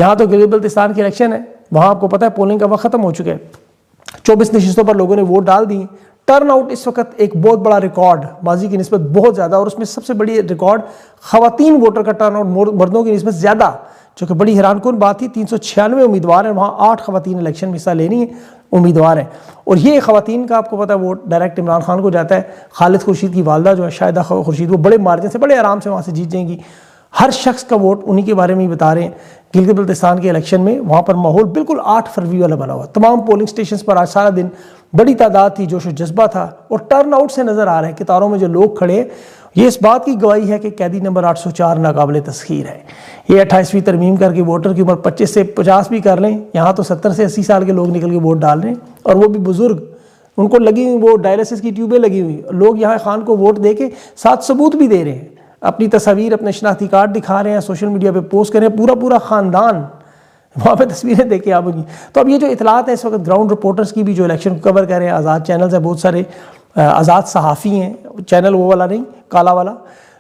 یہاں تو گلگت بلتستان کی الیکشن ہے، وہاں آپ کو پتہ ہے پولنگ کا وقت ختم ہو چکا ہے، 24 نشستوں پر لوگوں نے ووٹ ڈال دی. ٹرن آؤٹ اس وقت ایک بہت بڑا ریکارڈ، ماضی کی نسبت بہت زیادہ، اور اس میں سب سے بڑی ریکارڈ خواتین ووٹر کا ٹرن آؤٹ مردوں کی نسبت زیادہ، جو کہ بڑی حیران کن بات تھی. 396 امیدوار ہیں، وہاں 8 خواتین الیکشن میں حصہ لینی ہیں امیدوار ہیں. اور یہ خواتین کا آپ کو پتہ ہے ووٹ ڈائریکٹ عمران خان کو جاتا ہے. خالد خورشید کی والدہ جو ہے شاہدہ خورشید، وہ بڑے مارجن سے بڑے آرام سے وہاں سے جیت جائیں گی. ہر شخص کا ووٹ انہی کے بارے میں ہی بتا رہے ہیں. گلگت بلتستان کے الیکشن میں وہاں پر ماحول بالکل 8 فروری والا بنا ہوا. تمام پولنگ سٹیشنز پر آج سارا دن بڑی تعداد تھی، جوش و جذبہ تھا، اور ٹرن آؤٹ سے نظر آ رہا ہے کہ قطاروں میں جو لوگ کھڑے ہیں، یہ اس بات کی گواہی ہے کہ قیدی نمبر 804 ناقابل تسخیر ہے. یہ 28ویں ترمیم کر کے ووٹر کی عمر 25 سے 50 بھی کر لیں، یہاں تو 70 سے 80 سال کے لوگ نکل کے ووٹ ڈال رہے ہیں، اور وہ بھی بزرگ، ان کو لگی ہوئی وہ ڈائلسس کی ٹیوبیں لگی ہوئی. لوگ یہاں خان کو ووٹ دے کے ساتھ ثبوت بھی دے رہے ہیں، اپنی تصاویر، اپنے شناختی کارڈ دکھا رہے ہیں، سوشل میڈیا پہ پوسٹ کر رہے ہیں، پورا خاندان وہاں پہ تصویریں دیکھیں آپ کی. تو اب یہ جو اطلاعات ہیں اس وقت گراؤنڈ رپورٹرز کی بھی جو الیکشن کو کور کر رہے ہیں، آزاد چینلز ہیں بہت سارے، آزاد صحافی ہیں، چینل وہ والا نہیں کالا والا.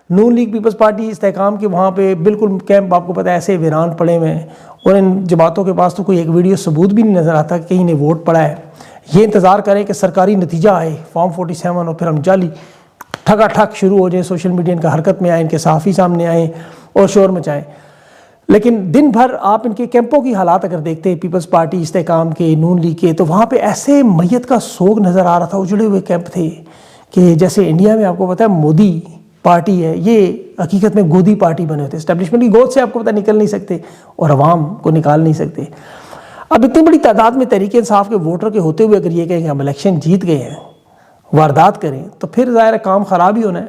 نون لیگ پیپلز پارٹی استحکام کے وہاں پہ بالکل کیمپ آپ کو پتہ ہے ایسے ویران پڑے ہوئے ہیں، اور ان جماعتوں کے پاس تو کوئی ایک ویڈیو ثبوت بھی نہیں نظر آتا کہ کہیں نے ووٹ پڑا ہے. یہ انتظار کریں کہ سرکاری نتیجہ آئے فارم 47 اور پھر ہم جعلی ٹھگا ٹھگ شروع ہو جائیں، سوشل میڈیا ان کا حرکت میں آئے، ان کے صحافی سامنے آئیں اور شور مچائیں. لیکن دن بھر آپ ان کے کیمپوں کی حالات اگر دیکھتے ہیں، پیپلز پارٹی استحکام کے، نون لیگ کے، تو وہاں پہ ایسے میت کا سوگ نظر آ رہا تھا، اجڑے ہوئے کیمپ تھے کہ جیسے انڈیا میں آپ کو پتہ ہے مودی پارٹی ہے، یہ حقیقت میں گودی پارٹی بنے ہوتے ہیں. اسٹیبلشمنٹ کی گود سے آپ کو پتہ نکل نہیں سکتے اور عوام کو نکال نہیں سکتے. اب اتنی بڑی تعداد میں تحریک انصاف کے ووٹر کے ہوتے ہوئے اگر یہ کہیں کہ ہم الیکشن جیت گئے ہیں، واردات کریں، تو پھر ظاہر کام خراب ہی ہونا ہے.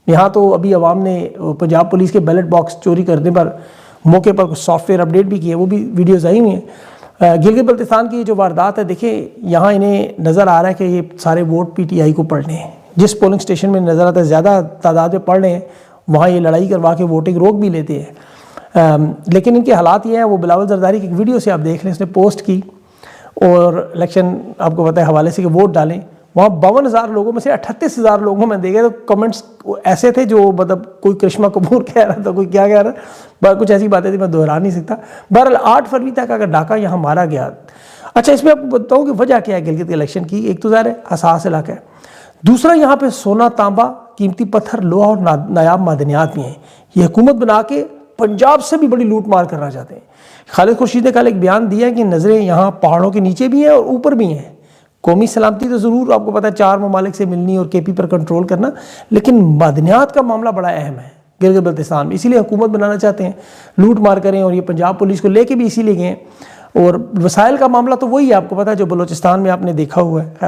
یہاں تو ابھی عوام نے پنجاب پولیس کے بیلٹ باکس چوری کرنے پر موقع پر کچھ سافٹ ویئر اپڈیٹ بھی کیے، وہ بھی ویڈیوز آئی ہوئی ہیں. گلگت بلتستان کی جو واردات ہے، دیکھیں یہاں انہیں نظر آ رہا ہے کہ یہ سارے ووٹ پی ٹی آئی کو پڑنے ہیں. جس پولنگ سٹیشن میں نظر آتا ہے زیادہ تعداد میں پڑھ رہے ہیں، وہاں یہ لڑائی کروا کے ووٹنگ روک بھی لیتے ہیں. لیکن ان کے حالات یہ ہیں، وہ بلاول زرداری کی ایک ویڈیو سے آپ دیکھ لیں، اس نے پوسٹ کی اور الیکشن آپ کو پتہ ہے حوالے سے کہ ووٹ ڈالیں. وہاں 52,000 لوگوں میں سے 38,000 لوگوں میں دیکھے تو کمنٹس ایسے تھے جو مطلب کوئی کرشمہ کپور کہہ رہا تھا، کوئی کیا کہہ رہا، کچھ ایسی باتیں تھیں میں دہرا نہیں سکتا. بہرحال 8 فروری تک اگر ڈاکہ یہاں مارا گیا. اچھا اس میں آپ کو بتاؤں کہ وجہ کیا ہے گلگت کے الیکشن کی. ایک تو ظاہر ہے حساس علاقہ ہے، دوسرا یہاں پہ سونا، تانبا، قیمتی پتھر، لوہا اور نایاب معدنیات بھی ہیں. یہ حکومت بنا کے پنجاب سے بھی بڑی لوٹ مار کرنا چاہتے ہیں. خالد خورشید نے کل ایک بیان دیا کہ نظریں یہاں پہاڑوں کے نیچے بھی ہیں اور اوپر بھی ہیں. قومی سلامتی تو ضرور آپ کو پتہ ہے 4 ممالک سے ملنی اور کے پی پر کنٹرول کرنا، لیکن معدنیات کا معاملہ بڑا اہم ہے گلگت بلتستان میں. اسی لیے حکومت بنانا چاہتے ہیں، لوٹ مار کریں، اور یہ پنجاب پولیس کو لے کے بھی اسی لیے گئے ہیں. اور وسائل کا معاملہ تو وہی ہے آپ کو پتہ ہے جو بلوچستان میں آپ نے دیکھا ہوا ہے.